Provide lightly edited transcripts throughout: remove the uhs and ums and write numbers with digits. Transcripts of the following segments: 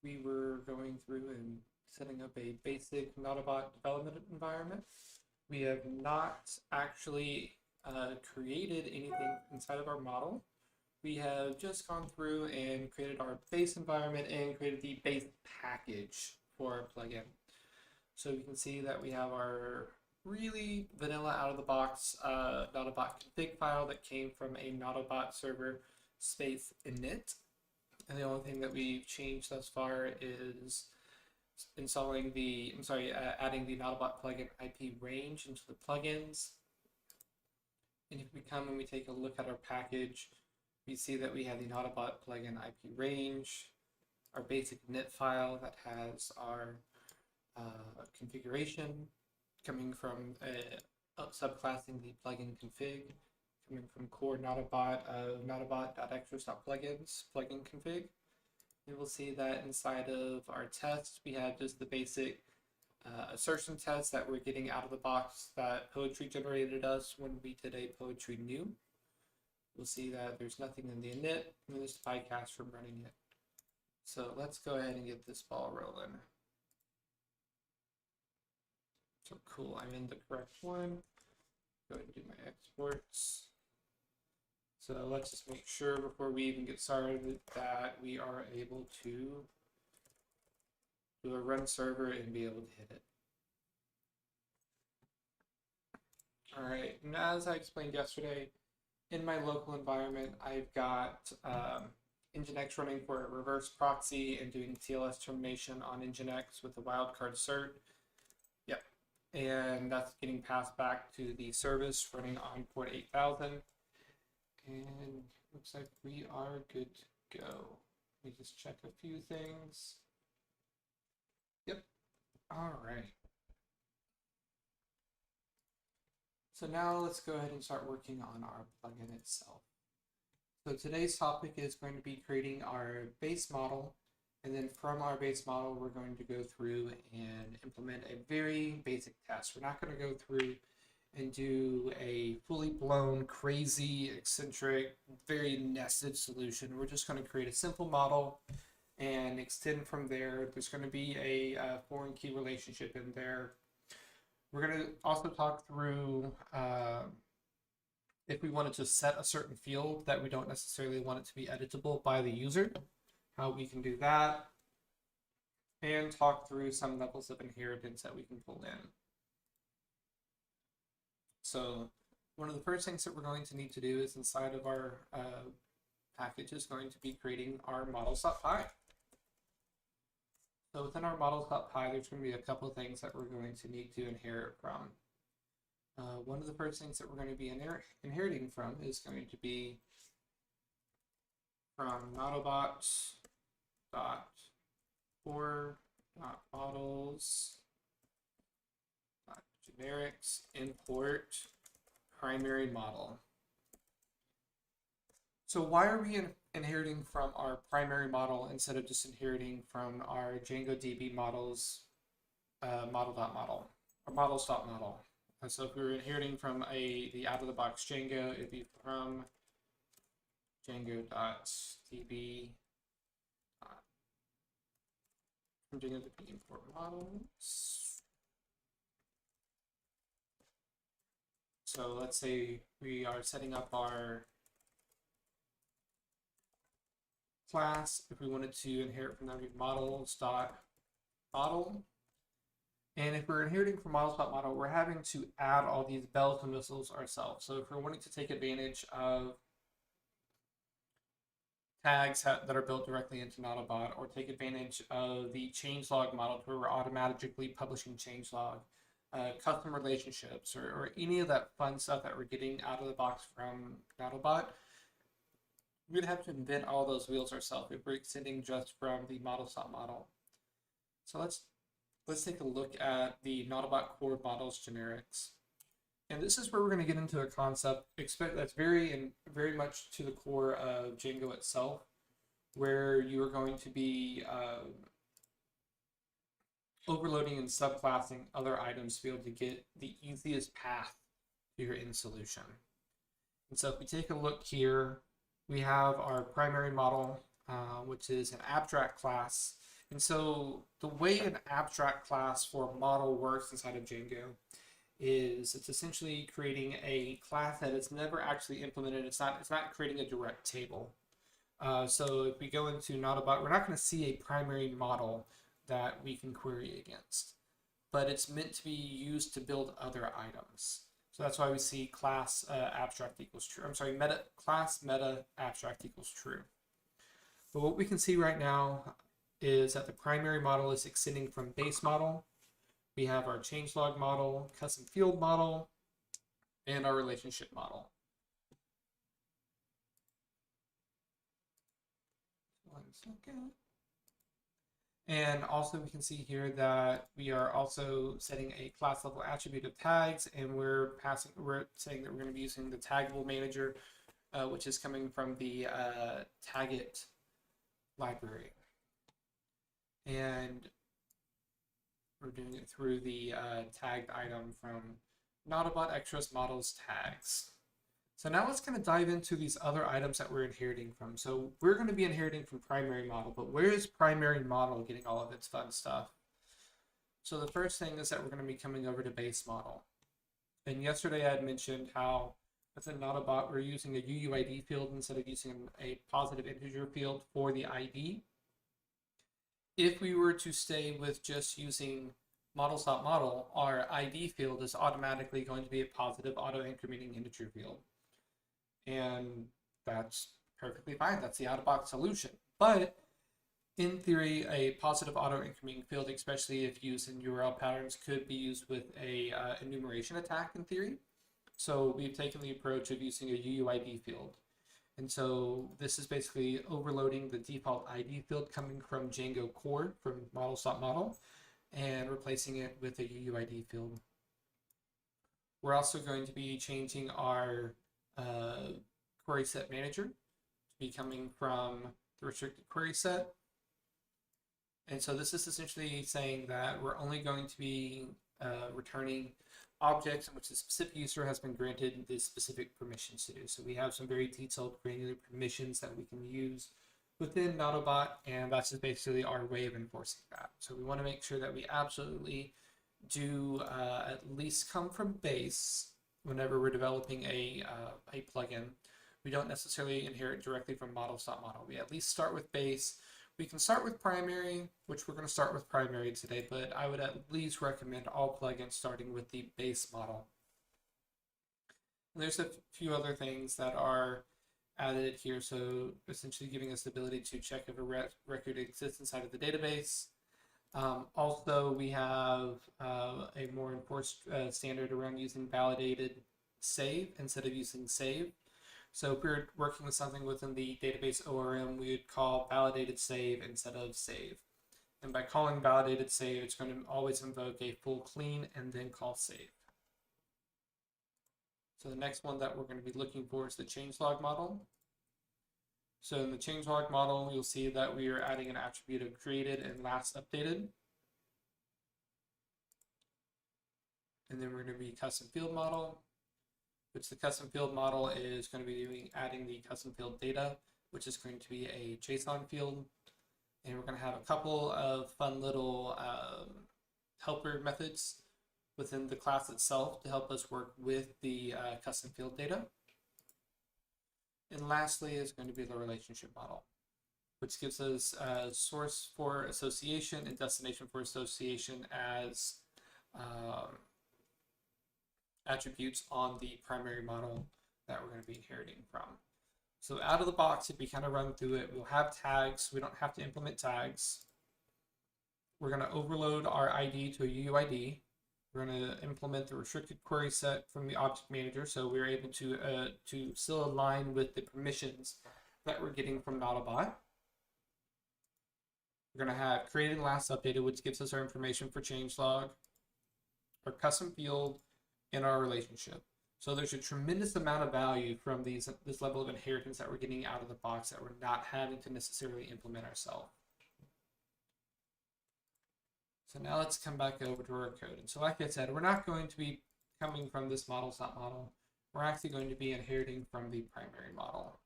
we were going through and setting up a basic Nautobot development environment. We have not actually created anything inside of our model. We have just gone through and created our base environment and created the base package for our plugin. So you can see that we have our really vanilla out of the box Nautobot config file that came from a Nautobot server space init. And the only thing that we've changed thus far is adding the Nautobot plugin IP range into the plugins. And if we come and we take a look at our package, we see that we have the Nautobot plugin IP range, our basic init file that has our configuration coming from subclassing the plugin config, coming from core Nautobot of nautobot.extras.plugins plugin config. You will see that inside of our test, we have just the basic assertion test that we're getting out of the box that Poetry generated us when we did a Poetry new. We'll see that there's nothing in the init, and there's the bycast from running it. So let's go ahead and get this ball rolling. So cool, I'm in the correct one. Go ahead and do my exports. So let's just make sure before we even get started that we are able to do a run server and be able to hit it. All right, and as I explained yesterday, in my local environment, I've got Nginx running for a reverse proxy and doing TLS termination on Nginx with a wildcard cert. Yep, and that's getting passed back to the service running on port 8000. And looks like we are good to go. Let me just check a few things. Yep, all right. So now let's go ahead and start working on our plugin itself. So today's topic is going to be creating our base model, and then from our base model, we're going to go through and implement a very basic test. We're not going to go through and do a fully blown, crazy, eccentric, very nested solution. We're just going to create a simple model and extend from there. There's going to be a foreign key relationship in there. We're going to also talk through if we wanted to set a certain field that we don't necessarily want it to be editable by the user, how we can do that, and talk through some levels of inheritance that we can pull in. So one of the first things that we're going to need to do is inside of our package is going to be creating our models.py. So within our models.py, there's going to be a couple of things that we're going to need to inherit from. One of the first things that we're going to be inheriting from is going to be from nautobot.core.models.generics import primary model. So why are we inheriting from our primary model instead of just inheriting from our Django DB models model.model or models.model? And so if we were inheriting from the out-of-the-box Django, it'd be from Django.db from Django.db import models. So let's say we are setting up our class. If we wanted to inherit from that, we models.model. And if we're inheriting from models.model, we're having to add all these bells and whistles ourselves. So if we're wanting to take advantage of tags that are built directly into Nautobot, or take advantage of the changelog model where we're automatically publishing changelog, custom relationships, or any of that fun stuff that we're getting out of the box from Nautobot, we'd have to invent all those wheels ourselves if we're extending just from the models.model. So let's take a look at the Nautobot core models generics. And this is where we're going to get into a concept that's very much to the core of Django itself, where you are going to be overloading and subclassing other items to be able to get the easiest path to your end solution. And so if we take a look here, we have our primary model, which is an abstract class. And so the way an abstract class for model works inside of Django is it's essentially creating a class that is never actually implemented. It's not creating a direct table. So if we go into Nautobot, we're not going to see a primary model that we can query against, but it's meant to be used to build other items. So that's why we see class abstract equals true. I'm sorry, class meta abstract equals true. But what we can see right now is that the primary model is extending from base model. We have our changelog model, custom field model, and our relationship model. One second. And also we can see here that we are also setting a class level attribute of tags, and we're saying that we're going to be using the taggable manager, which is coming from the tagit library. And we're doing it through the tagged item from Nautobot extras models tags. So now let's kind of dive into these other items that we're inheriting from. So we're going to be inheriting from primary model, but where is primary model getting all of its fun stuff? So the first thing is that we're going to be coming over to base model. And yesterday I had mentioned how within Nautobot we're using a UUID field instead of using a positive integer field for the ID. If we were to stay with just using models.model, our ID field is automatically going to be a positive auto-incrementing integer field. And that's perfectly fine. That's the out-of-box solution. But in theory, a positive auto-incrementing field, especially if used in URL patterns, could be used with a enumeration attack in theory. So we've taken the approach of using a UUID field. And so this is basically overloading the default ID field coming from Django core from models.model and replacing it with a UUID field. We're also going to be changing our query set manager to be coming from the restricted query set. And so this is essentially saying that we're only going to be returning objects in which the specific user has been granted the specific permissions to do. So we have some very detailed granular permissions that we can use within Nautobot, and that's just basically our way of enforcing that. So we want to make sure that we absolutely do at least come from base whenever we're developing a plugin. We don't necessarily inherit directly from models.model. We at least start with base. We can start with primary, which we're going to start with primary today, but I would at least recommend all plugins starting with the base model. And there's a few other things that are added here, so essentially giving us the ability to check if a record exists inside of the database. Also, we have a more enforced standard around using validated save instead of using save. So if we're working with something within the database ORM, we would call validated save instead of save. And by calling validated save, it's going to always invoke a full clean and then call save. So the next one that we're going to be looking for is the changelog model. So in the changelog model, you'll see that we are adding an attribute of created and last updated. And then we're going to be custom field model, which the custom field model is going to be adding the custom field data, which is going to be a JSON field. And we're going to have a couple of fun little helper methods within the class itself to help us work with the custom field data. And lastly is going to be the relationship model, which gives us a source for association and destination for association as attributes on the primary model that we're going to be inheriting from. So out of the box, if we kind of run through it, we'll have tags. We don't have to implement tags. We're going to overload our ID to a UUID. We're going to implement the restricted query set from the object manager, so we're able to still align with the permissions that we're getting from Nautobot. We're going to have created and last updated, which gives us our information for changelog, our custom field, and our relationship. So there's a tremendous amount of value from this level of inheritance that we're getting out of the box that we're not having to necessarily implement ourselves. So now let's come back over to our code. And so like I said, we're not going to be coming from this models.model. We're actually going to be inheriting from the primary model.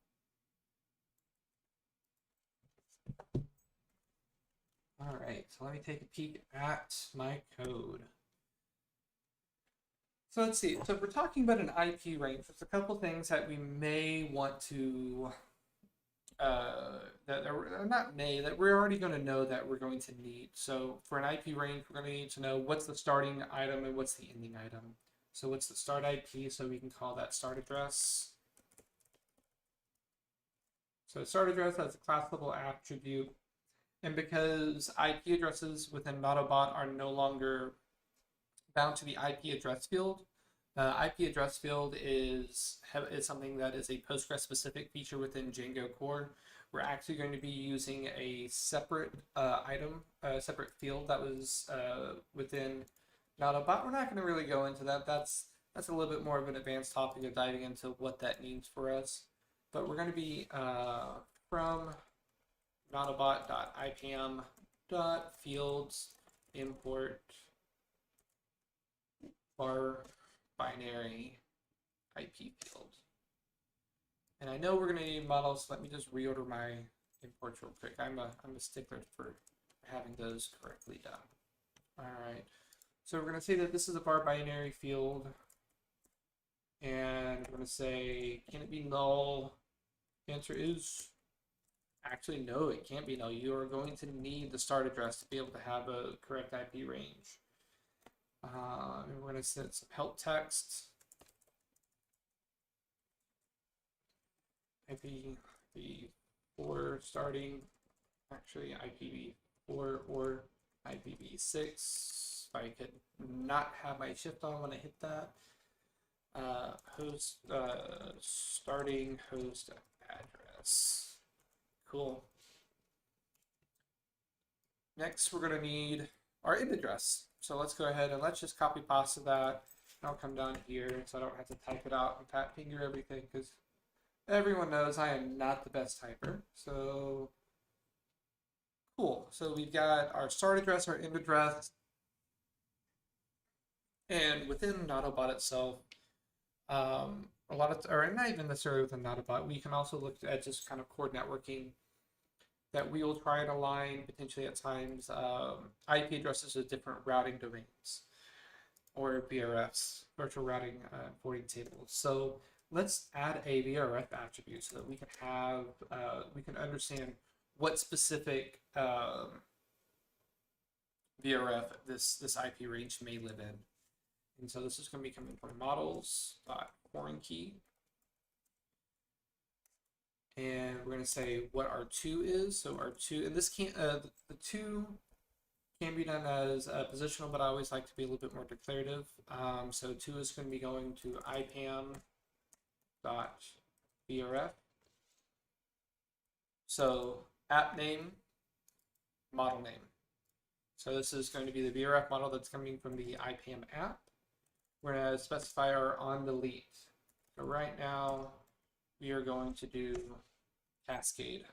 All right, so let me take a peek at my code. So let's see. So if we're talking about an IP range, there's a couple things that we may want to that we're already going to know that we're going to need. So for an IP range, we're going to need to know what's the starting item and what's the ending item. So what's the start IP? So we can call that start address. So start address has a class level attribute, and because IP addresses within Nautobot are no longer bound to the IP address field. IP address field is something that is a Postgres specific feature within Django core. We're actually going to be using a separate separate field that was within Nautobot. We're not going to really go into that. That's a little bit more of an advanced topic of diving into what that means for us. But we're going to be from nautobot.ipm.fields import var binary IP field. And I know we're going to need models, so let me just reorder my imports real quick. I'm a stickler for having those correctly done. All right, so we're going to say that this is a var binary field, and we're going to say, can it be null? The answer is actually no, it can't be null. You are going to need the start address to be able to have a correct IP range. And we're going to set some help text. IPv4 starting, actually IPv4 or IPv6. If I could not have my shift on when I hit that. Host starting host address. Cool. Next, we're going to need our end address. So let's go ahead and let's just copy pasta that. I'll come down here so I don't have to type it out and fat finger everything, because everyone knows I am not the best typer. So cool. So we've got our start address, our end address, and within Nautobot itself, a lot of, or not even necessarily within Nautobot, we can also look at just kind of core networking that we will try and align potentially at times IP addresses with different routing domains or VRFs, virtual routing forwarding tables. So let's add a VRF attribute so that we can have, we can understand what specific VRF this IP range may live in. And so this is going to be coming from models.foreign key. And we're going to say what our 2 is. So our 2, and this can't, the 2 can be done as positional, but I always like to be a little bit more declarative. So 2 is going to be going to ipam.vrf. So app name, model name. So this is going to be the VRF model that's coming from the IPAM app. We're going to specify our on delete. So right now, we are going to do cascade.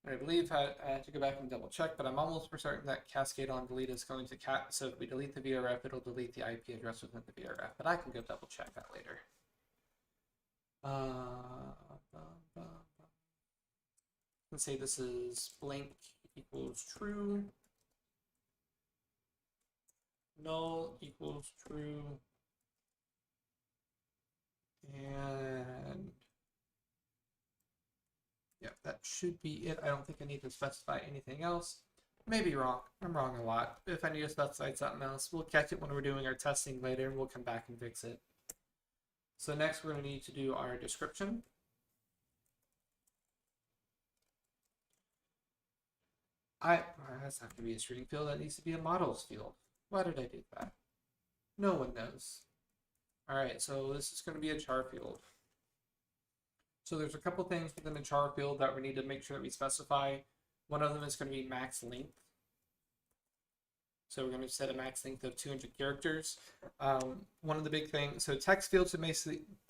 I believe I had to go back and double check, but I'm almost for certain that cascade on delete is going to so if we delete the VRF, it'll delete the IP address within the VRF, but I can go double check that later. Let's say this is blank equals true, null equals true, and yeah, that should be it. I don't think I need to specify anything else. Maybe wrong. I'm wrong a lot. If I need to specify something else, we'll catch it when we're doing our testing later, and we'll come back and fix it. So next, we're going to need to do our description. That's not going to be a string field. That needs to be a models field. Why did I do that? No one knows. All right, so this is going to be a char field. So there's a couple things within the char field that we need to make sure that we specify. One of them is going to be max length. So we're going to set a max length of 200 characters. One of the big things, so text fields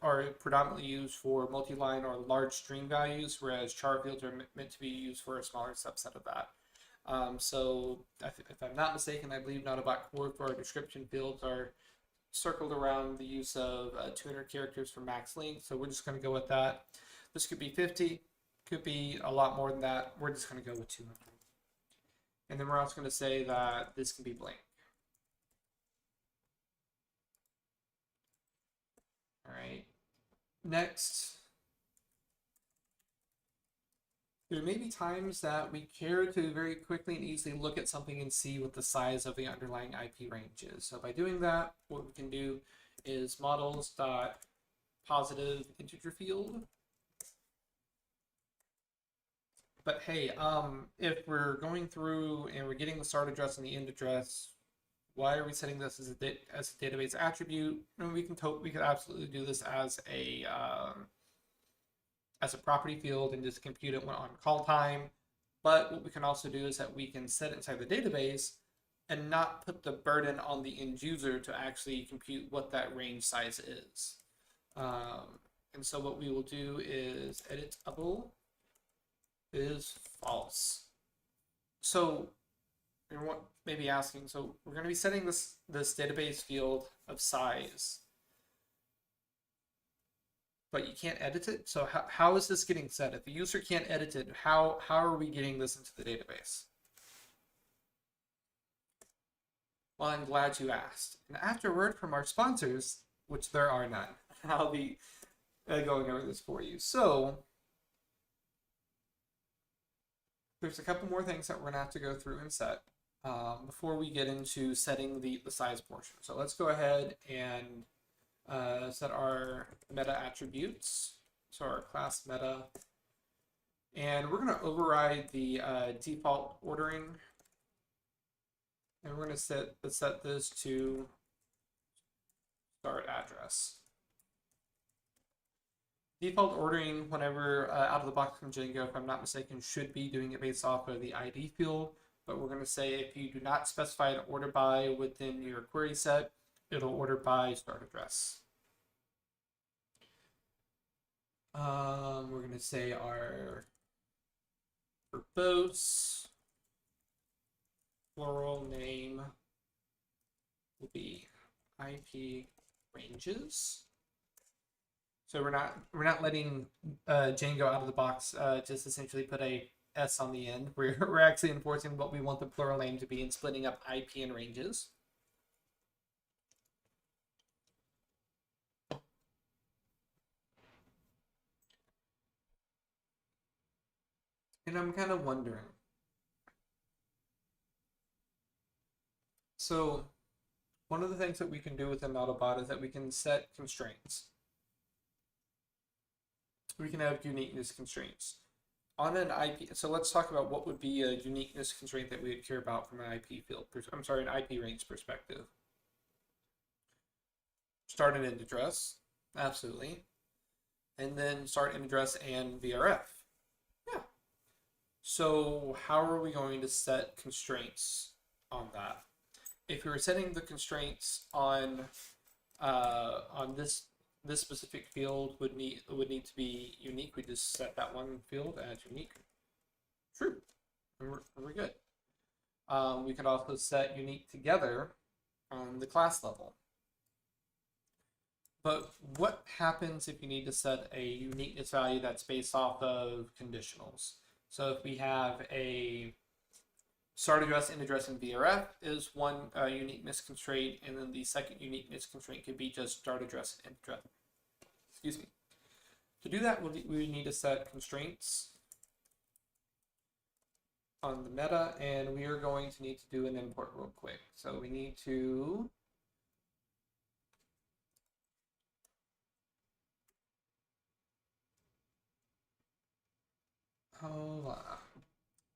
are predominantly used for multi-line or large string values, whereas char fields are meant to be used for a smaller subset of that. So if I'm not mistaken, I believe Nautobot core for our description fields are circled around the use of 200 characters for max length. So we're just going to go with that. This could be 50, Could be a lot more than that. We're just going to go with 200. And then we're also going to say that this can be blank. All right. Next, there may be times that we care to very quickly and easily look at something and see what the size of the underlying IP range is. So by doing that, what we can do is models.positive integer field. But hey, if we're going through and we're getting the start address and the end address, why are we setting this as a database attribute? And we could absolutely do this as a property field and just compute it on call time. But what we can also do is that we can set it inside the database and not put the burden on the end user to actually compute what that range size is. And so what we will do is editable is false. So you're maybe asking, so we're going to be setting this database field of size, but you can't edit it. So how is this getting set? If the user can't edit it, how are we getting this into the database? Well, I'm glad you asked. And after a word from our sponsors, which there are none, I'll be going over this for you. So there's a couple more things that we're going to have to go through and set before we get into setting the size portion. So let's go ahead and set our meta attributes. So our class meta. And we're going to override the default ordering. And we're going to set this to start address. Default ordering, whenever out of the box from Django, if I'm not mistaken, should be doing it based off of the ID field. But we're going to say if you do not specify an order by within your query set, it'll order by start address. We're going to say our verbose plural name will be IP ranges. So we're not letting Django out of the box just essentially put a S on the end. We're actually enforcing what we want the plural name to be and splitting up IP and ranges. And I'm kind of wondering. So one of the things that we can do within Nautobot is that we can set constraints. We can have uniqueness constraints. On an IP, so let's talk about what would be a uniqueness constraint that we would care about from an IP field, I'm sorry, an IP range perspective. Start and end address, absolutely. And then start end address and VRF. Yeah. So how are we going to set constraints on that? If we were setting the constraints on this specific field would need to be unique, we just set that one field as unique. True. And we're good. We could also set unique together on the class level. But what happens if you need to set a uniqueness value that's based off of conditionals? So if we have a start address, end address, and VRF is one uniqueness constraint, and then the second uniqueness constraint could be just start address and end address. Excuse me. To do that, we need to set constraints on the meta, and we are going to need to do an import real quick. So we need to hold on.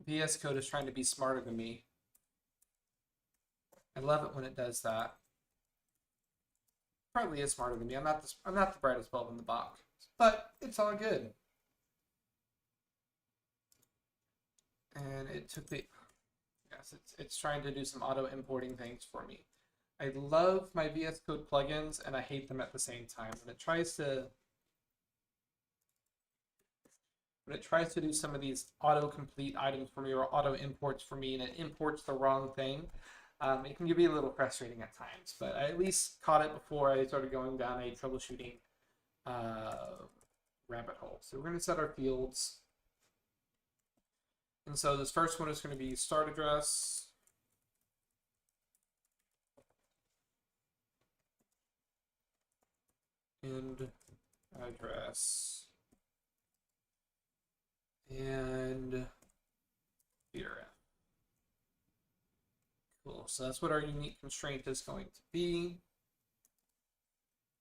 VS Code is trying to be smarter than me. I love it when it does that. Probably is smarter than me. I'm not the brightest bulb in the box, but it's all good. And it took the it's trying to do some auto importing things for me. I love my VS Code plugins and I hate them at the same time. When it tries to do some of these autocomplete items for me or auto imports for me and it imports the wrong thing, it can be a little frustrating at times, but I at least caught it before I started going down a troubleshooting rabbit hole. So we're going to set our fields. And so this first one is going to be start address. End address. And BRF. Cool. So that's what our unique constraint is going to be.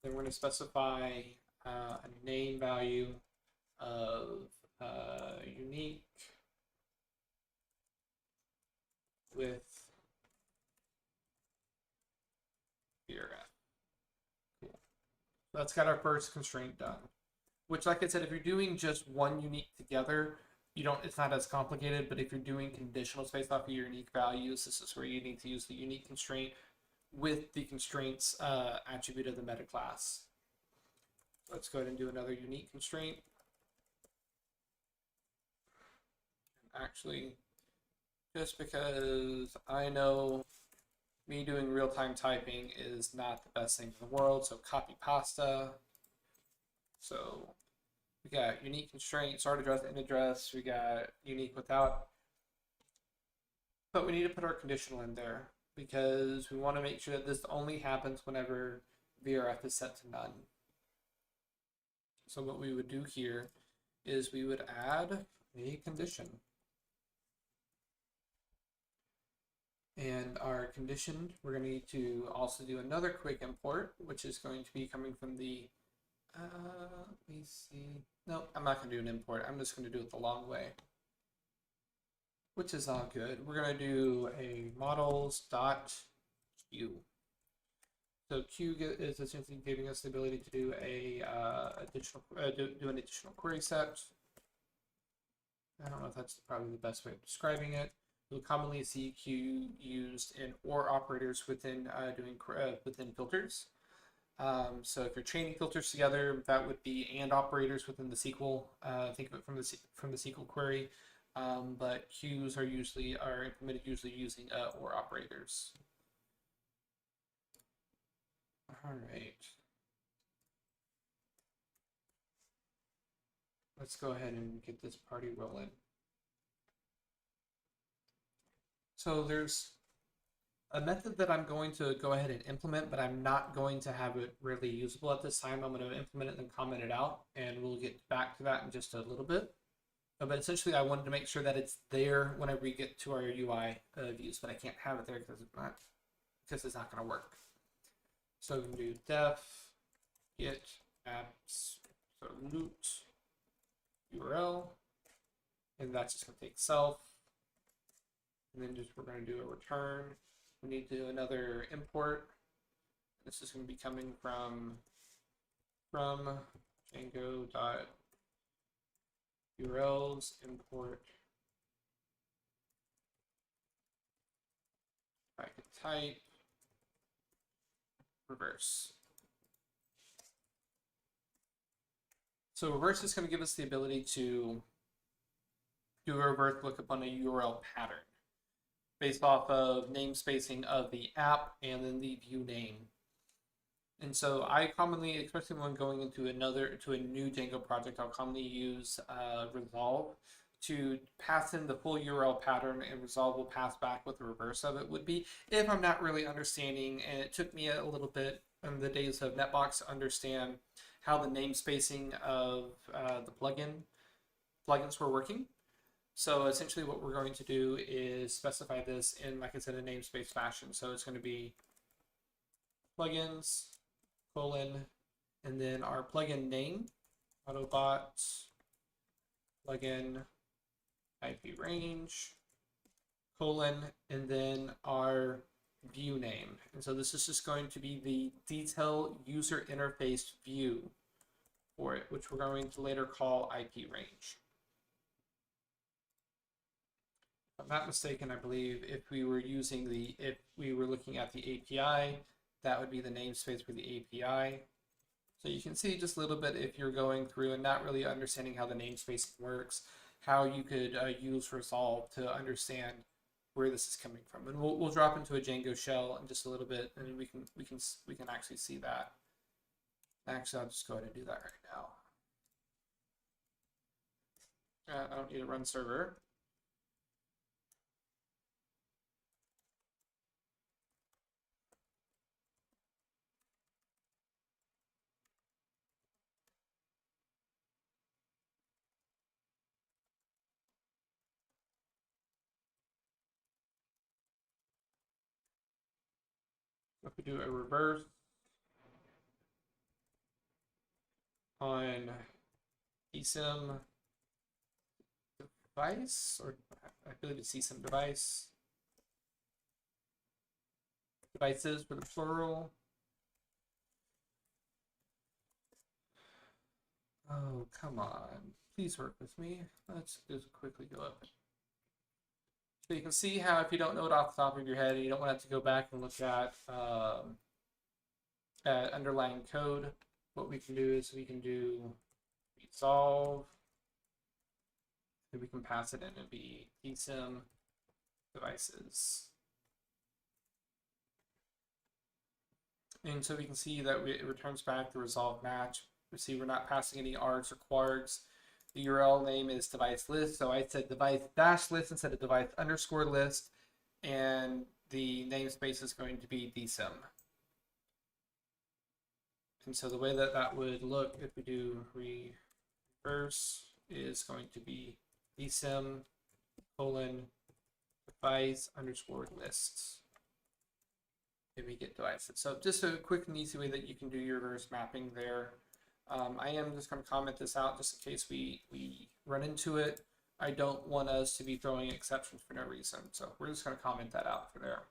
Then we're going to specify a name value of unique with BRF. Cool. So that's got our first constraint done. Which, like I said, if you're doing just one unique together, it's not as complicated, but if you're doing conditionals based off of your unique values, this is where you need to use the unique constraint with the constraints attribute of the meta class. Let's go ahead and do another unique constraint. Actually, just because I know me doing real-time typing is not the best thing in the world, so copy pasta. So we got unique constraint, start address, end address. We got unique without. But we need to put our conditional in there because we want to make sure that this only happens whenever VRF is set to none. So what we would do here is we would add a condition. And our condition, we're going to need to also do another quick import, which is going to be coming from the let me see. No, I'm not going to do an import. I'm just going to do it the long way, which is all good. We're going to do a models.q. So Q is essentially giving us the ability to do a do an additional query set. I don't know if that's probably the best way of describing it. You'll commonly see Q used in OR operators within within filters. So if you're chaining filters together, that would be AND operators within the SQL. Think of it from the SQL query. But Qs are implemented usually using OR operators. All right. Let's go ahead and get this party rolling. So there's a method that I'm going to go ahead and implement, but I'm not going to have it really usable at this time. I'm going to implement it and then comment it out, and we'll get back to that in just a little bit. But essentially, I wanted to make sure that it's there whenever we get to our UI views, but I can't have it there because it's not going to work. So we can do def get apps, so loot URL, and that's just going to take self, and then we're going to do a return. We need to do another import. This is going to be coming from Django.urls import packet type reverse. So reverse is going to give us the ability to do a reverse lookup on a URL pattern based off of namespacing of the app and then the view name. And so I commonly, especially when going into a new Django project, I'll commonly use resolve to pass in the full URL pattern, and resolve will pass back what the reverse of it would be if I'm not really understanding. And it took me a little bit in the days of Netbox to understand how the namespacing of the plugins were working. So essentially what we're going to do is specify this in, like I said, a namespace fashion. So it's going to be plugins, colon, and then our plugin name, Nautobot, plugin IP range, colon, and then our view name. And so this is just going to be the detail user interface view for it, which we're going to later call IP range. If I'm not mistaken, I believe if we were looking at the API, that would be the namespace for the API. So you can see just a little bit if you're going through and not really understanding how the namespace works, how you could use resolve to understand where this is coming from. And we'll drop into a Django shell in just a little bit, and we can actually see that. Actually, I'll just go ahead and do that right now. I don't need to run server. If we do a reverse on eSIM device, or I believe it's eSIM devices for the plural. Oh, come on. Please work with me. Let's just quickly go up. So you can see how if you don't know it off the top of your head, and you don't want to have to go back and look at underlying code, what we can do is we can do resolve, and we can pass it in and be eSIM devices. And so we can see that it returns back the resolve match. We see we're not passing any args or quargs. The URL name is device list, so I said device dash list instead of device underscore list, and the namespace is going to be DSIM. And so the way that that would look if we do reverse is going to be DSIM colon device underscore list. And we get devices. So just a quick and easy way that you can do your reverse mapping there. I am just going to comment this out just in case we run into it. I don't want us to be throwing exceptions for no reason. So we're just going to comment that out for there.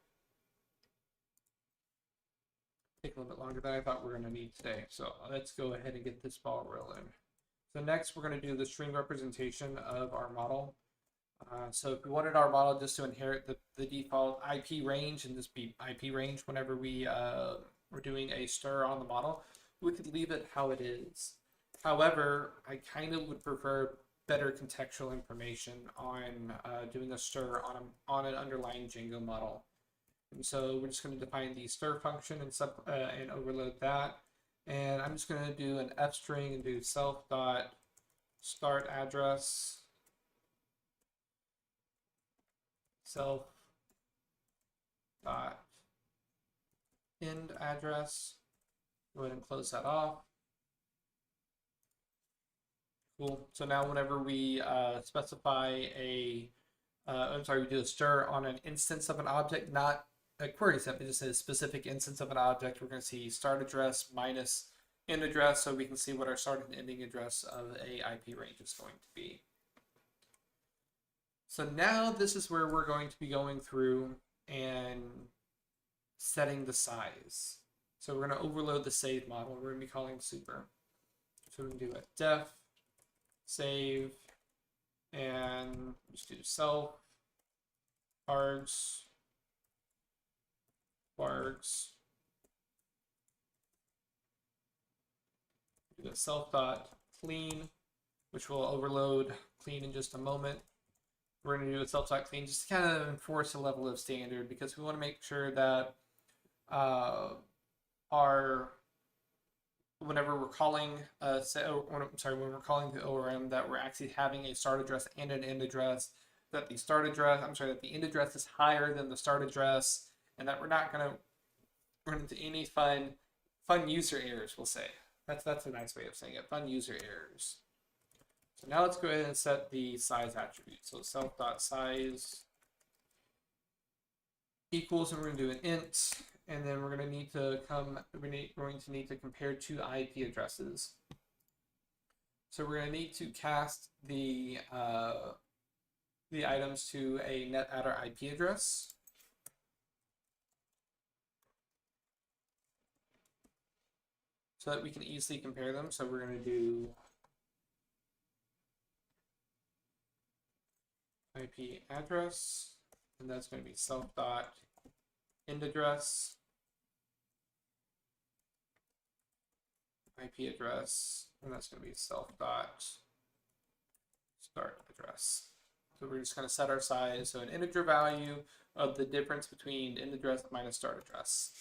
Take a little bit longer than I thought we were going to need today. So let's go ahead and get this ball rolling. So next we're going to do the string representation of our model. So if we wanted our model just to inherit the default IP range and just be IP range whenever we're doing a stir on the model, we could leave it how it is. However, I kind of would prefer better contextual information on doing a stir on an underlying Django model. And so we're just going to define the stir function and overload that. And I'm just going to do an f string and do self.start address, self dot end address. Go ahead and close that off. Cool. So now whenever we specify we do a stir on an instance of an object, not a query set, but just a specific instance of an object, we're going to see start address minus end address, so we can see what our start and ending address of a IP range is going to be. So now this is where we're going to be going through and setting the size. So we're going to overload the save model. We're going to be calling super. So we can do a def save and just do self args do the self dot clean, which will overload clean in just a moment. We're going to do a self dot clean just to kind of enforce a level of standard, because we want to make sure that whenever we're calling when we're calling the ORM, that we're actually having a start address and an end address, that the end address is higher than the start address, and that we're not going to run into any fun user errors, we'll say. That's a nice way of saying it, fun user errors. So now let's go ahead and set the size attribute. So self.size equals, and we're going to do an int, and then we're going to need to compare two IP addresses. So we're going to need to cast the items to a NetAddr IP address. So that we can easily compare them. So we're going to do IP address, and that's going to be self.end address, IP address, and that's going to be self.start address. So we're just going to set our size, so an integer value of the difference between end address minus start address.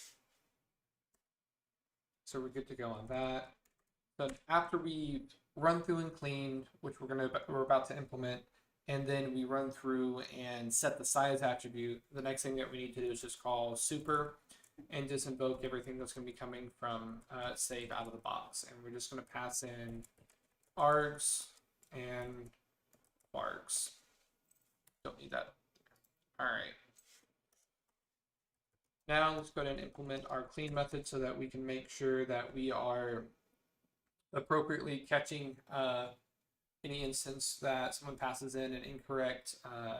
So we're good to go on that. But after we run through and clean, which we're about to implement, and then we run through and set the size attribute, the next thing that we need to do is just call super and just invoke everything that's going to be coming from save out of the box. And we're just going to pass in args and vargs. Don't need that. All right. Now let's go ahead and implement our clean method so that we can make sure that we are appropriately catching any instance that someone passes in an incorrect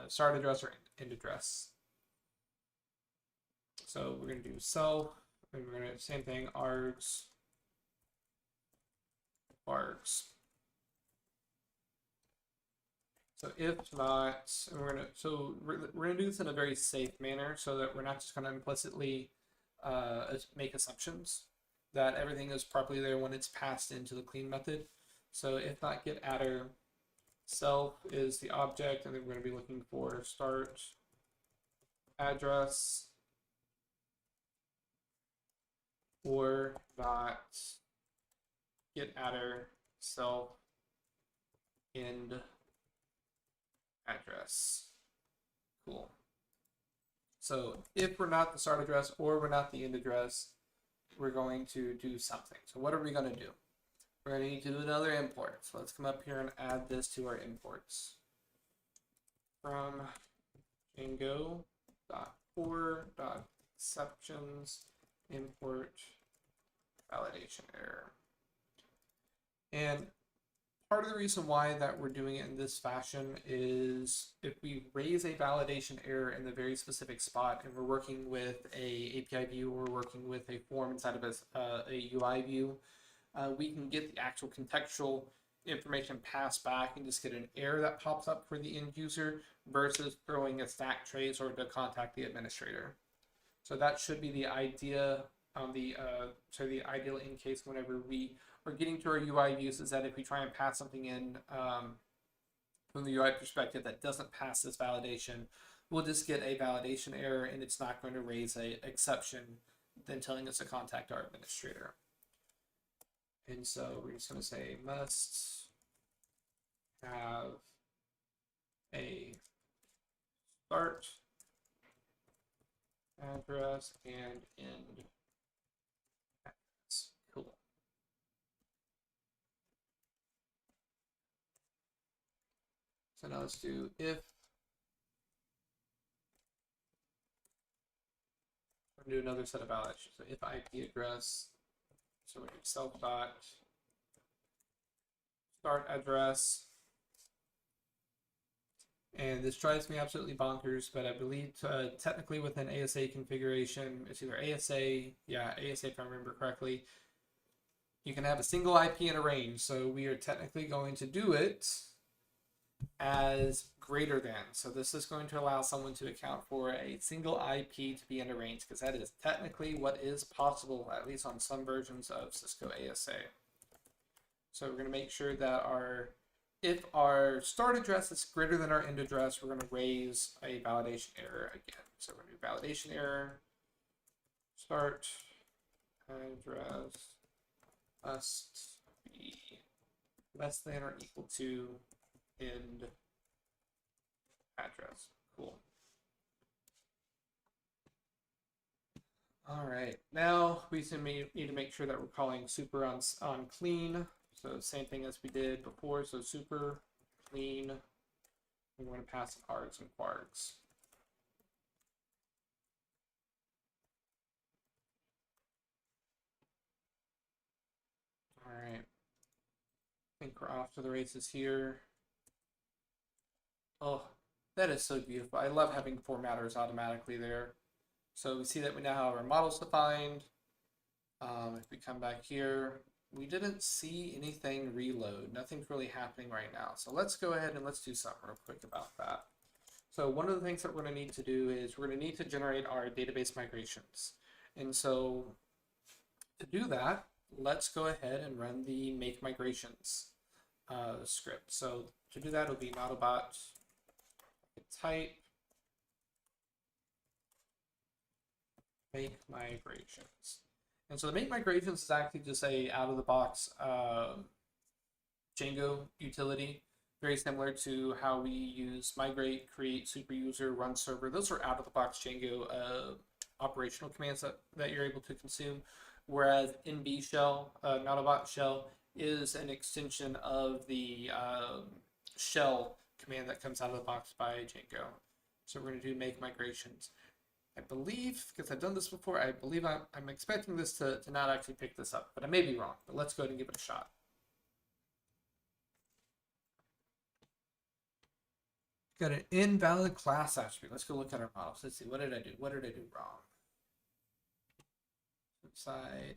start address or end address. So we're going to do self, and we're going to same thing, args, args. So if not, and we're gonna do this in a very safe manner so that we're not just gonna implicitly make assumptions that everything is properly there when it's passed into the clean method. So if not get adder, self is the object, and then we're gonna be looking for start address or not get adder self end address. Cool. So if we're not the start address or we're not the end address, we're going to do something. So what are we going to do? We're going to need to do another import. So let's come up here and add this to our imports. From Django.for.exceptions import validation error. And part of the reason why that we're doing it in this fashion is if we raise a validation error in the very specific spot and we're working with a API view or we're working with a form inside of a UI view, we can get the actual contextual information passed back and just get an error that pops up for the end user versus throwing a stack trace or to contact the administrator. So that should be the idea on the ideal in case whenever we are getting to our UI views, is that if we try and pass something in from the UI perspective that doesn't pass this validation, we'll just get a validation error and it's not going to raise an exception then telling us to contact our administrator. And so we're just going to say must have a start address and end address. Cool. So now let's do if. We're going to do another set of validations. So if IP address, so we do self dot start address. And this drives me absolutely bonkers, but I believe technically within ASA configuration, it's either ASA, yeah, ASA if I remember correctly, you can have a single IP in a range. So we are technically going to do it as greater than. So this is going to allow someone to account for a single IP to be in a range, because that is technically what is possible, at least on some versions of Cisco ASA. So we're going to make sure that if our start address is greater than our end address, we're going to raise a validation error again. So we're going to do validation error, start address must be less than or equal to end address. Cool. All right, now we need to make sure that we're calling super on clean. So same thing as we did before. So super clean. We're going to pass in args and quargs. All right. I think we're off to the races here. Oh, that is so beautiful. I love having formatters automatically there. So we see that we now have our models defined. If we come back here, we didn't see anything reload. Nothing's really happening right now. So let's go ahead and let's do something real quick about that. So one of the things that we're going to need to do is we're going to need to generate our database migrations. And so to do that, let's go ahead and run the make migrations script. So to do that, it'll be Nautobot type make migrations. And so the make migrations is actually just a out of the box Django utility, very similar to how we use migrate, create super user, run server. Those are out of the box Django operational commands that you're able to consume. Whereas NB shell, Nautobot shell, is an extension of the shell command that comes out of the box by Django. So we're going to do make migrations. I believe, because I've done this before, I believe I'm expecting this to not actually pick this up, but I may be wrong. But let's go ahead and give it a shot. Got an invalid class attribute. Let's go look at our models. Let's see. What did I do? What did I do wrong? Side.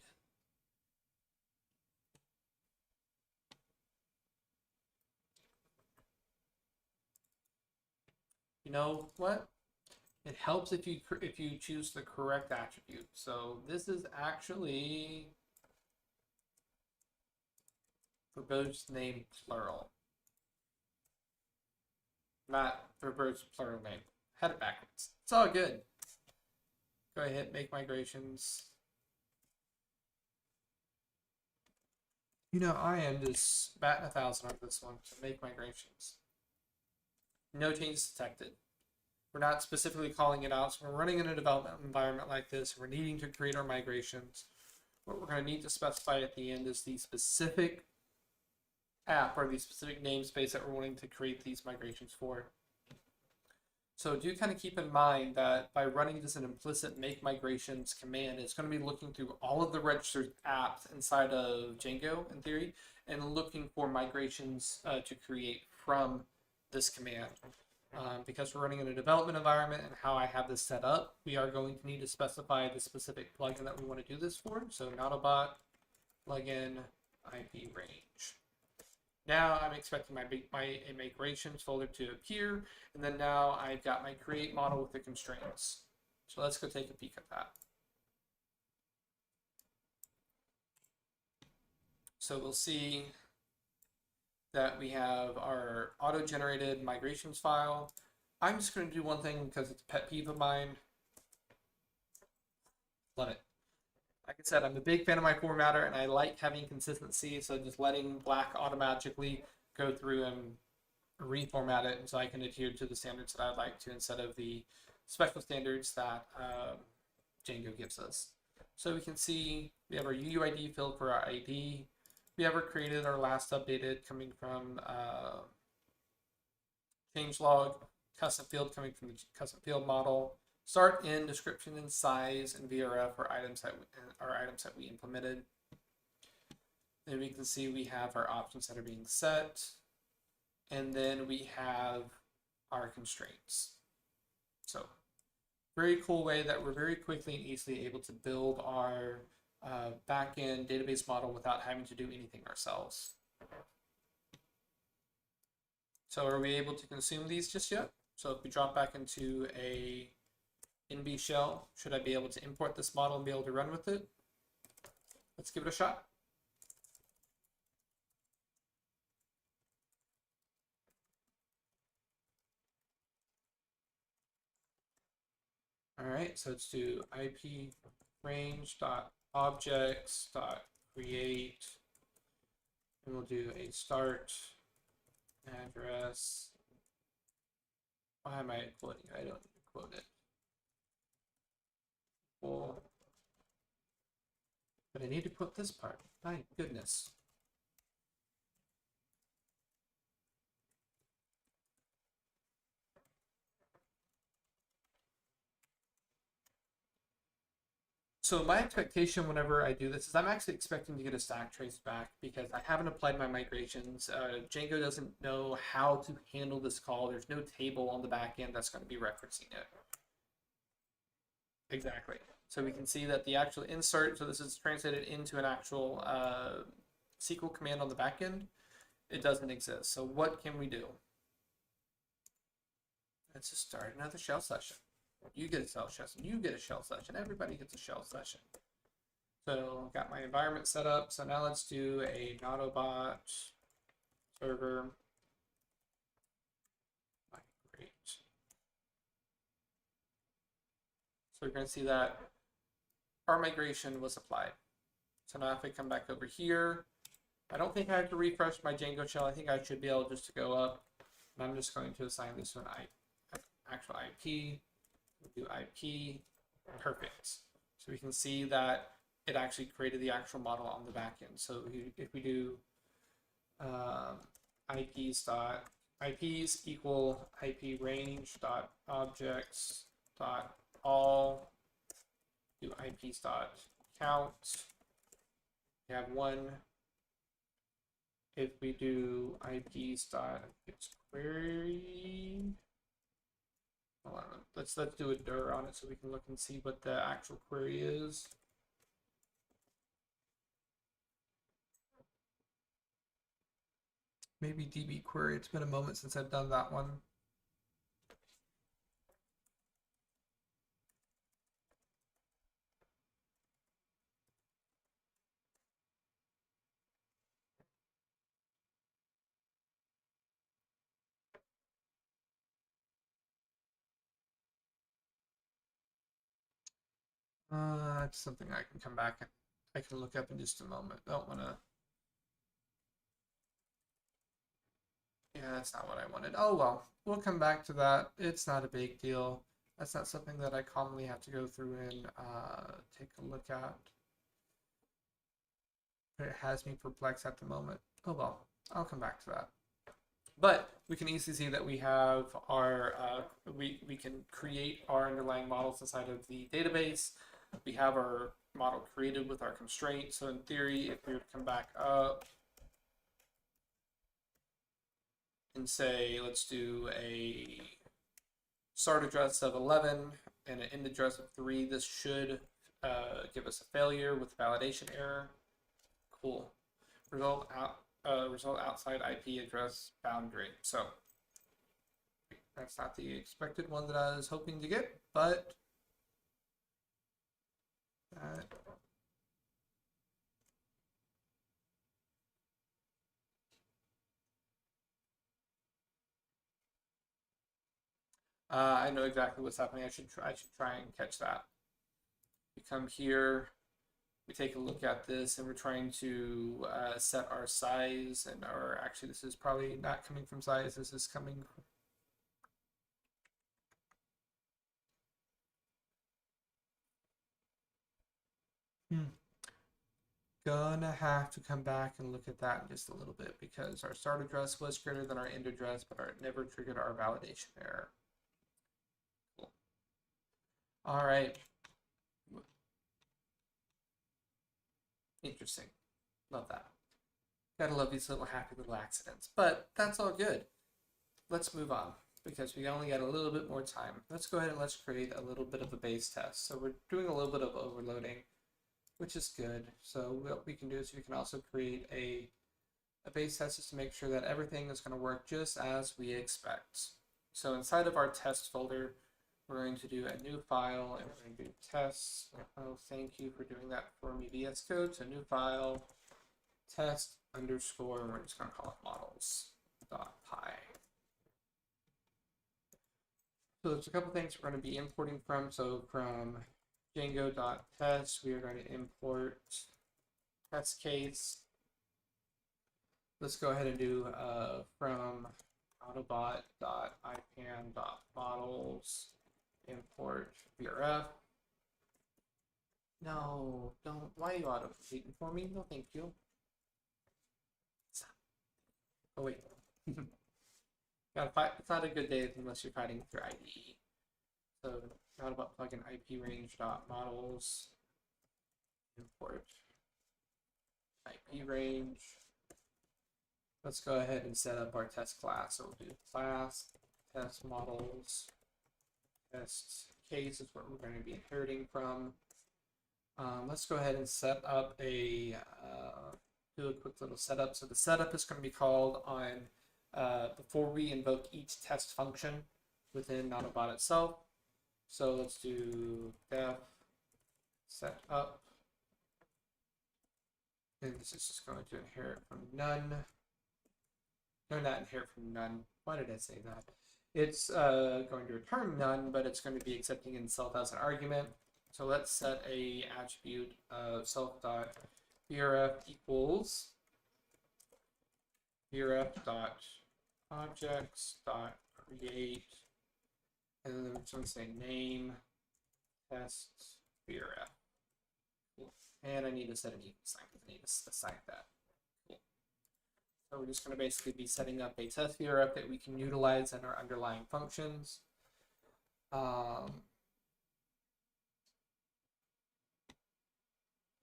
You know what? It helps if you choose the correct attribute. So this is actually verbose name plural. Not verbose plural name. Had it backwards. It's all good. Go ahead, make migrations. You know, I am just batting 1,000 on this one. So make migrations. No changes detected. We're not specifically calling it out. So we're running in a development environment like this. We're needing to create our migrations. What we're going to need to specify at the end is the specific app or the specific namespace that we're wanting to create these migrations for. So do kind of keep in mind that by running this an implicit make migrations command, it's going to be looking through all of the registered apps inside of Django in theory and looking for migrations to create from this command. Because we're running in a development environment and how I have this set up, we are going to need to specify the specific plugin that we want to do this for. So Nautobot plugin IP range. Now I'm expecting my migrations folder to appear, and then now I've got my create model with the constraints. So let's go take a peek at that. So we'll see that we have our auto-generated migrations file. I'm just going to do one thing because it's a pet peeve of mine. Love it. Like I said, I'm a big fan of my formatter and I like having consistency, so just letting black automatically go through and reformat it so I can adhere to the standards that I'd like to instead of the special standards that Django gives us. So we can see we have our UUID field for our ID. We ever created our last updated coming from changelog, custom field coming from the custom field model, start, end, description, and size, and VRF are items that we implemented. Then we can see we have our options that are being set, and then we have our constraints. So very cool way that we're very quickly and easily able to build our backend database model without having to do anything ourselves. So are we able to consume these just yet? So if we drop back into a NB shell, should I be able to import this model and be able to run with it? Let's give it a shot. All right, so let's do IP range.objects.create, and we'll do a start address. Why am I quoting it? I don't need to quote it. Well, but I need to quote this part. My goodness. So my expectation whenever I do this is I'm actually expecting to get a stack trace back because I haven't applied my migrations. Django doesn't know how to handle this call. There's no table on the back end that's going to be referencing it. Exactly. So we can see that the actual insert, so this is translated into an actual SQL command on the back end. It doesn't exist. So what can we do? Let's just start another shell session. You get a shell session, you get a shell session, everybody gets a shell session. So I've got my environment set up. So now let's do a Nautobot server migrate. So we're going to see that our migration was applied. So now if I come back over here, I don't think I have to refresh my Django shell. I think I should be able just to go up. And I'm just going to assign this to an actual IP. We'll do IP, perfect. So we can see that it actually created the actual model on the back end. So if we do IPs equal IP range dot objects dot all, do IPs dot count. We have one. If we do IPs dot its query, hold on, let's do a dir on it so we can look and see what the actual query is. Maybe DB query. It's been a moment since I've done that one. It's something I can come back and I can look up in just a moment. Don't want to. Yeah, that's not what I wanted. Oh well, we'll come back to that. It's not a big deal. That's not something that I commonly have to go through and take a look at. It has me perplexed at the moment. Oh well, I'll come back to that. But we can easily see that we have our, we can create our underlying models inside of the database. We have our model created with our constraint. So in theory, if we were to come back up and say, let's do a start address of 11 and an end address of 3, this should give us a failure with validation error. Cool. Result outside IP address boundary. So that's not the expected one that I was hoping to get, but I know exactly what's happening. I should try and catch that. We come here, we take a look at this, and we're trying to set our size, and our actually this is probably not coming from size. This is coming. Gonna have to come back and look at that in just a little bit because our start address was greater than our end address, but it never triggered our validation error. Cool. All right. Interesting. Love that. Gotta love these little happy little accidents, but that's all good. Let's move on because we only got a little bit more time. Let's go ahead and let's create a little bit of a base test. So we're doing a little bit of overloading, which is good. So what we can do is we can also create a base test just to make sure that everything is going to work just as we expect. So inside of our test folder, we're going to do a new file and we're going to do tests. Oh, thank you for doing that for me, VS Code. So new file, test underscore, and we're just going to call it models.py. So there's a couple things we're going to be importing from. So from Django.test, we are going to import test case. Let's go ahead and do from Nautobot.ipan.models import VRF. No, don't. Why are you auto-completing for me? No, thank you. Oh, wait. Gotta fight. It's not a good day unless you're fighting through IDE. So Nautobot plugin IP range.models import IP range. Let's go ahead and set up our test class. So we'll do class, test models, test case is what we're going to be inheriting from. Let's go ahead and set up do a quick little setup. So the setup is going to be called on before we invoke each test function within Nautobot itself. So let's do def setup. And this is just going to inherit from none. No, not inherit from none. Why did I say that? It's going to return none, but it's going to be accepting itself as an argument. So let's set a attribute of self.vrf equals vrf.objects.create, and then we're just going to say name test vrf. Cool. And I need to set an equal sign because I need to assign that. Cool. So we're just going to basically be setting up a test VRF that we can utilize in our underlying functions.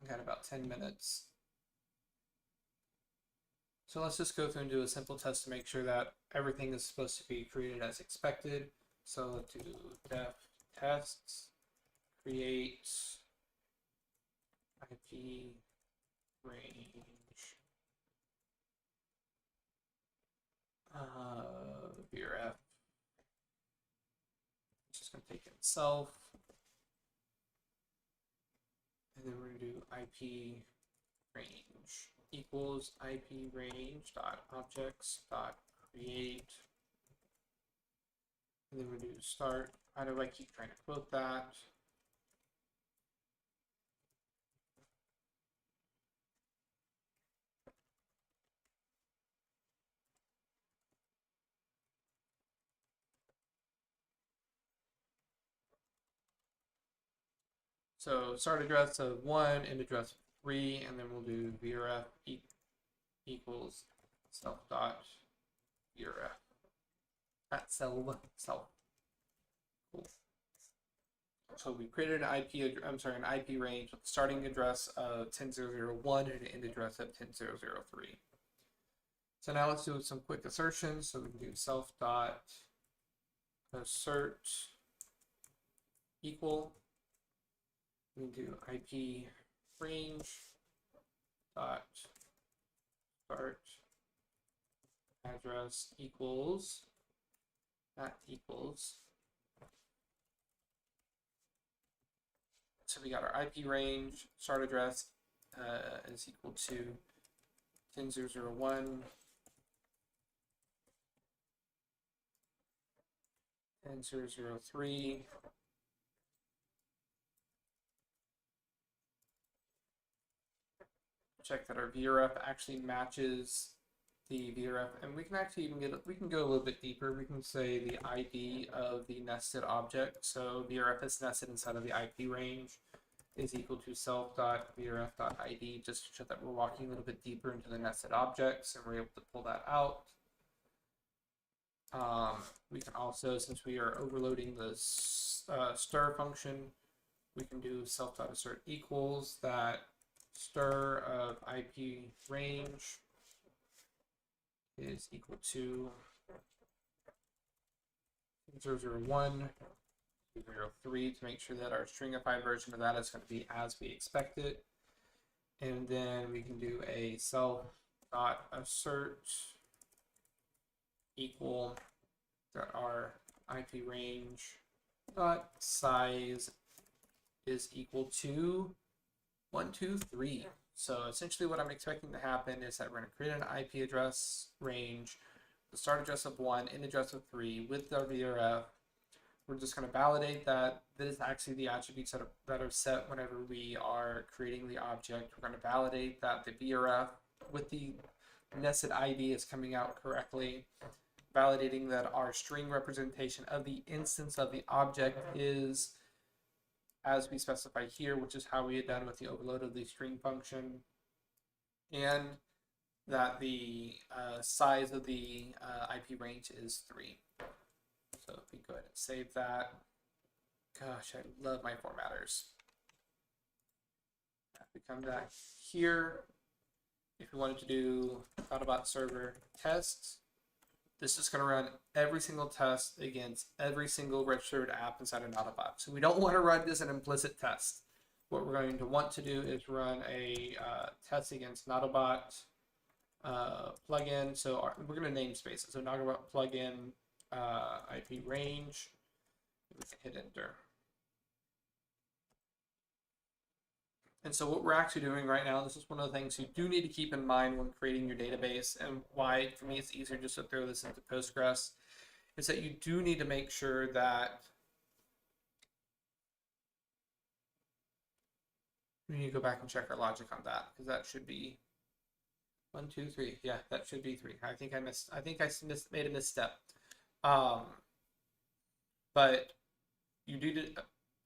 We got about 10 minutes. So let's just go through and do a simple test to make sure that everything is supposed to be created as expected. So let's do def tests, create IP range, VRF, just going to take itself, and then we're going to do IP range equals IP range dot objects dot create, and then we do start. I know I keep trying to quote that. So start address of 1, end address of 3, and then we'll do VRF equals self dot VRF. That's self. Cool. So we created an IP range with a starting address of 10.0.0.1 and an end address of 10.0.0.3. So now let's do some quick assertions. So we can do self dot assert equal. We can do IP range dot start address equals that equals. So we got our IP range, start address is equal to 10.0.0.1 and 0.0.3. Check that our VRF actually matches the VRF, and we can actually even we can go a little bit deeper. We can say the ID of the nested object. So VRF is nested inside of the IP range is equal to self.vrf.id, just to show that we're walking a little bit deeper into the nested objects, and we're able to pull that out. We can also, since we are overloading the stir function, we can do self.assert equals that stir of IP range is equal to 0.0.1, 0.0.3 to make sure that our stringify version of that is going to be as we expected. And then we can do a self.assert equal that our IP range dot size is equal to 1, 2, 3. So essentially what I'm expecting to happen is that we're going to create an IP address range, the start address of 1, end address of 3 with our VRF. We're just going to validate that this is actually the attributes that are set whenever we are creating the object. We're going to validate that the VRF with the nested ID is coming out correctly. Validating that our string representation of the instance of the object is as we specify here, which is how we had done with the overload of the string function, and that the size of the IP range is 3. So if we go ahead and save that, gosh, I love my formatters. If we come back here, if we wanted to do Nautobot server tests, this is going to run every single test against every single registered app inside of Nautobot. So we don't want to run this an implicit test. What we're going to want to do is run a test against Nautobot plugin. So we're going to namespace it. So Nautobot plugin IP range. We can hit enter. And so what we're actually doing right now, this is one of the things you do need to keep in mind when creating your database, and why for me it's easier just to throw this into Postgres, is that you do need to make sure that we need to go back and check our logic on that, because that should be 1, 2, 3. Yeah, that should be 3. I think I made a misstep. But you do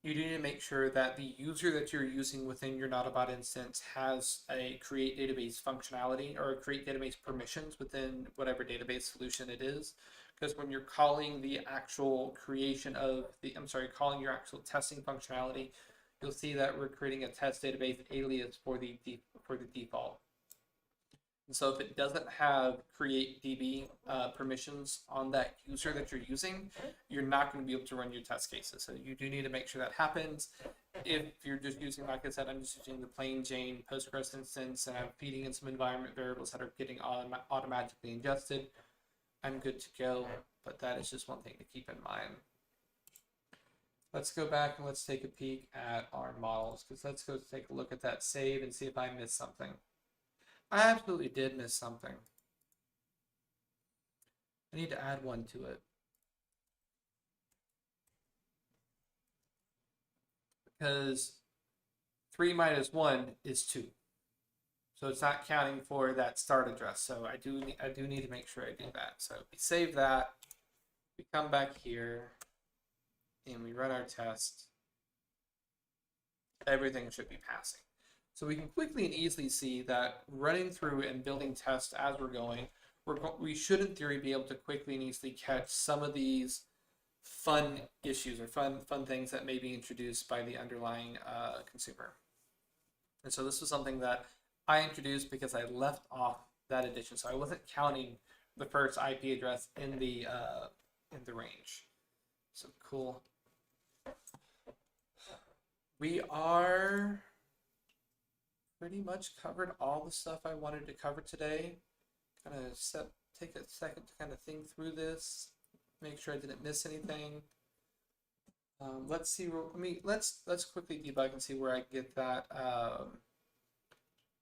need to make sure that the user that you're using within your Nautobot instance has a create database functionality or create database permissions within whatever database solution it is. Because when you're calling the actual creation of calling your actual testing functionality, you'll see that we're creating a test database alias for the default. And so if it doesn't have create DB permissions on that user that you're using, you're not going to be able to run your test cases. So you do need to make sure that happens. If you're just using, like I said, I'm just using the plain Jane Postgres instance and I'm feeding in some environment variables that are getting automatically ingested, I'm good to go. But that is just one thing to keep in mind. Let's go back and let's take a peek at our models, because let's go take a look at that save and see if I missed something. I absolutely did miss something. I need to add one to it. Because 3 minus 1 is 2. So it's not counting for that start address. So I do need to make sure I do that. So we save that. We come back here and we run our test. Everything should be passing. So we can quickly and easily see that running through and building tests as we're going, we should in theory be able to quickly and easily catch some of these fun issues or fun things that may be introduced by the underlying consumer. And so this was something that I introduced because I left off that addition. So I wasn't counting the first IP address in the range. So cool. We are pretty much covered all the stuff I wanted to cover today. Kind of take a second to kind of think through this, make sure I didn't miss anything. Let's see. Let's quickly debug and see where I get that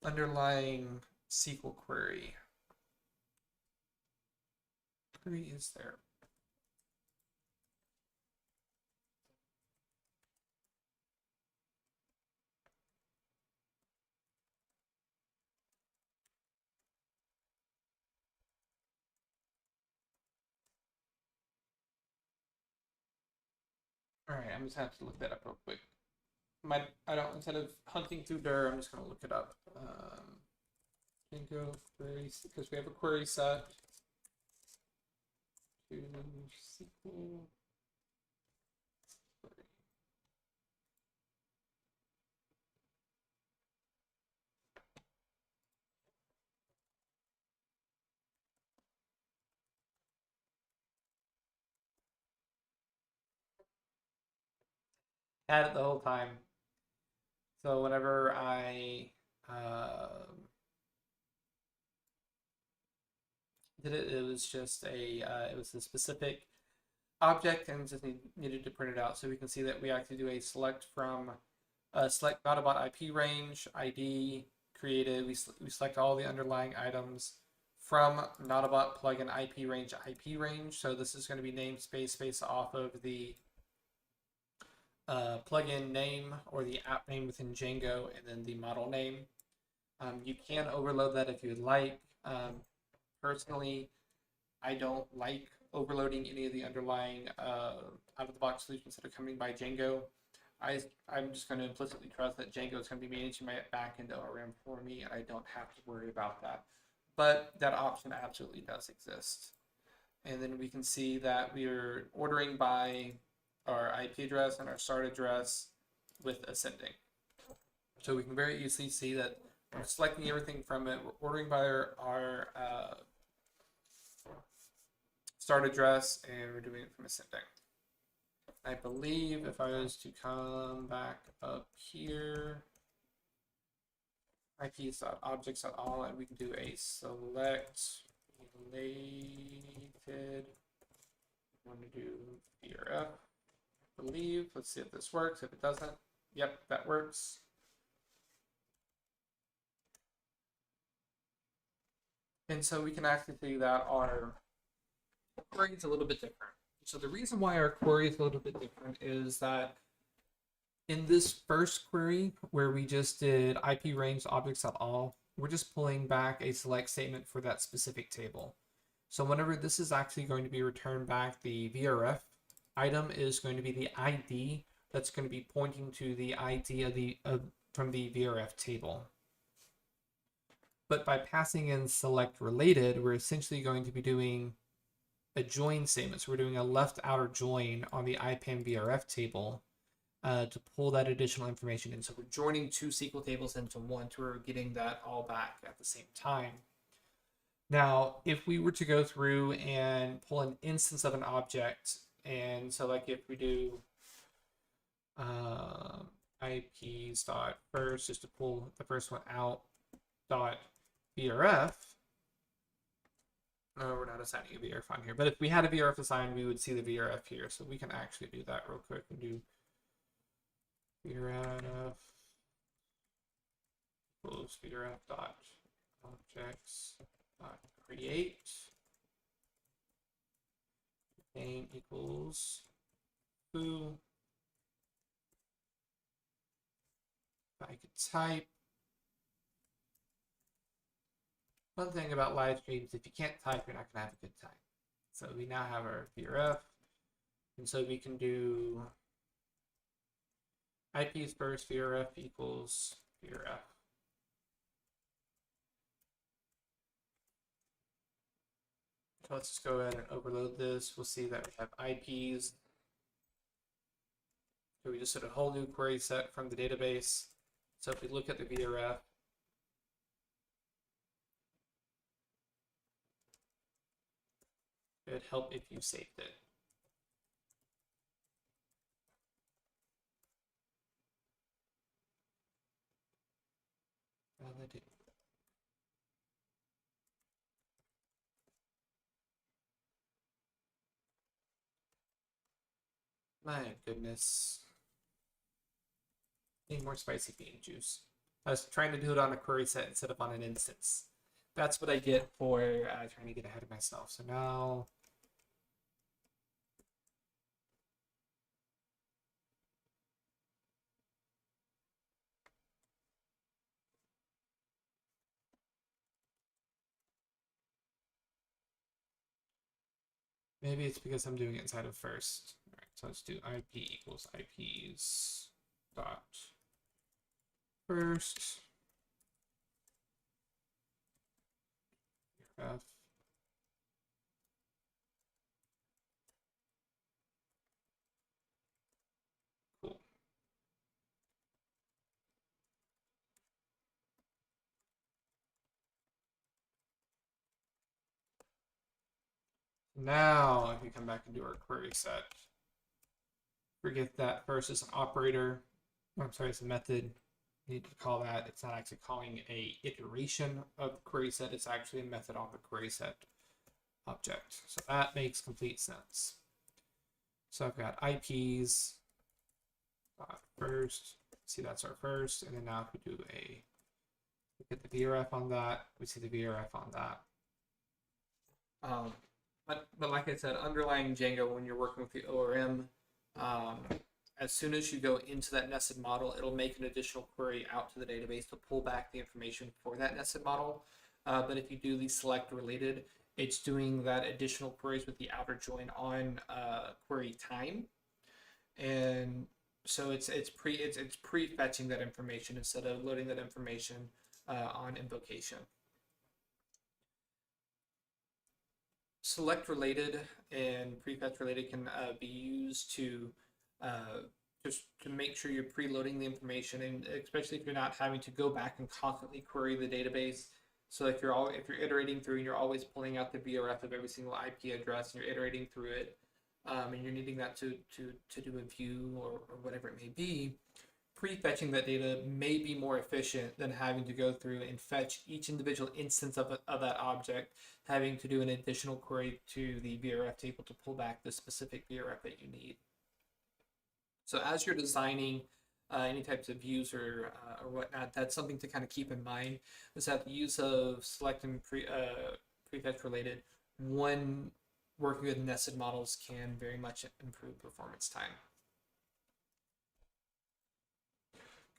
underlying SQL query. Query is there. All right, I'm just gonna have to look that up real quick. Instead of hunting through dir, I'm just gonna look it up. Django queries, because we have a query set to SQL. Had it the whole time. So whenever I did it, it was just it was a specific object and just needed to print it out. So we can see that we actually do a select from select Nautobot IP range, ID created. We select all the underlying items from Nautobot plugin IP range. So this is going to be namespace based off of the plugin name or the app name within Django, and then the model name. You can overload that if you would like. Personally, I don't like overloading any of the underlying out-of-the-box solutions that are coming by Django. I'm just going to implicitly trust that Django is going to be managing my backend ORM for me, and I don't have to worry about that. But that option absolutely does exist. And then we can see that we are ordering by our IP address and our start address with ascending. So we can very easily see that we're selecting everything from it. We're ordering by our start address, and we're doing it from ascending. I believe if I was to come back up here, ips.objects.all, and we can do a select related. I want to do VRF. I believe. Let's see if this works. If it doesn't, yep, that works. And so we can actually see that our query is a little bit different. So the reason why our query is a little bit different is that in this first query where we just did IP range objects.all, we're just pulling back a select statement for that specific table. So whenever this is actually going to be returned back, the VRF item is going to be the ID that's going to be pointing to the ID from the VRF table. But by passing in select related, we're essentially going to be doing a join statement. So we're doing a left outer join on the IPAM VRF table. to pull that additional information in. So we're joining two SQL tables into one to where we're getting that all back at the same time. Now, if we were to go through and pull an instance of an object, and so like if we do IPs dot first, just to pull the first one out, dot VRF. No, we're not assigning a VRF on here, but if we had a VRF assigned, we would see the VRF here. So we can actually do that real quick and do VRF equals VRF dot objects dot create name equals foo. If I could type. One thing about live streams, if you can't type, you're not going to have a good time. So we now have our VRF. And so we can do IPs first, VRF equals VRF. So let's just go ahead and overload this. We'll see that we have IPs. So we just did a whole new query set from the database. So if we look at the VRF, it'd help if you saved it. Validate. My goodness. Need more spicy bean juice. I was trying to do it on a query set instead of on an instance. That's what I get for trying to get ahead of myself. So now maybe it's because I'm doing it inside of first. All right, so let's do IP equals IPs dot first. F. Cool. Now, if we come back and do our query set, forget that first is an operator. I'm sorry, it's a method. You need to call that. It's not actually calling a iteration of the query set. It's actually a method on the query set object. So that makes complete sense. So I've got IPs first. See, that's our first. And then now if we do a get the VRF on that, we see the VRF on that. But like I said, underlying Django, when you're working with the ORM, as soon as you go into that nested model, it'll make an additional query out to the database to pull back the information for that nested model. But if you do the select related, it's doing that additional queries with the outer join on query time, and so it's pre-fetching that information instead of loading that information on invocation. Select related and prefetch related can be used to just to make sure you're preloading the information, and especially if you're not having to go back and constantly query the database. So if you're iterating through and you're always pulling out the VRF of every single IP address and you're iterating through it, and you're needing that to do a view or whatever it may be, prefetching that data may be more efficient than having to go through and fetch each individual instance of that object, having to do an additional query to the VRF table to pull back the specific VRF that you need. So as you're designing any types of views or whatnot, that's something to kind of keep in mind, is that the use of select and prefetch related when working with nested models can very much improve performance time.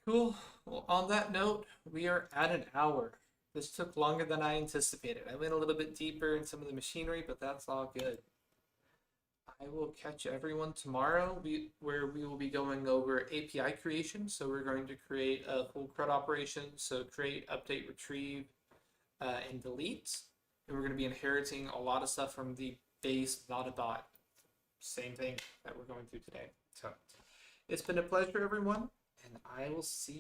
Cool. Well, on that note, we are at an hour. This took longer than I anticipated. I went a little bit deeper in some of the machinery, but that's all good. I will catch everyone tomorrow where we will be going over API creation. So we're going to create a full CRUD operation. So create, update, retrieve, and delete. And we're going to be inheriting a lot of stuff from the base Nautobot. Same thing that we're going through today. So It's been a pleasure, everyone, and I will see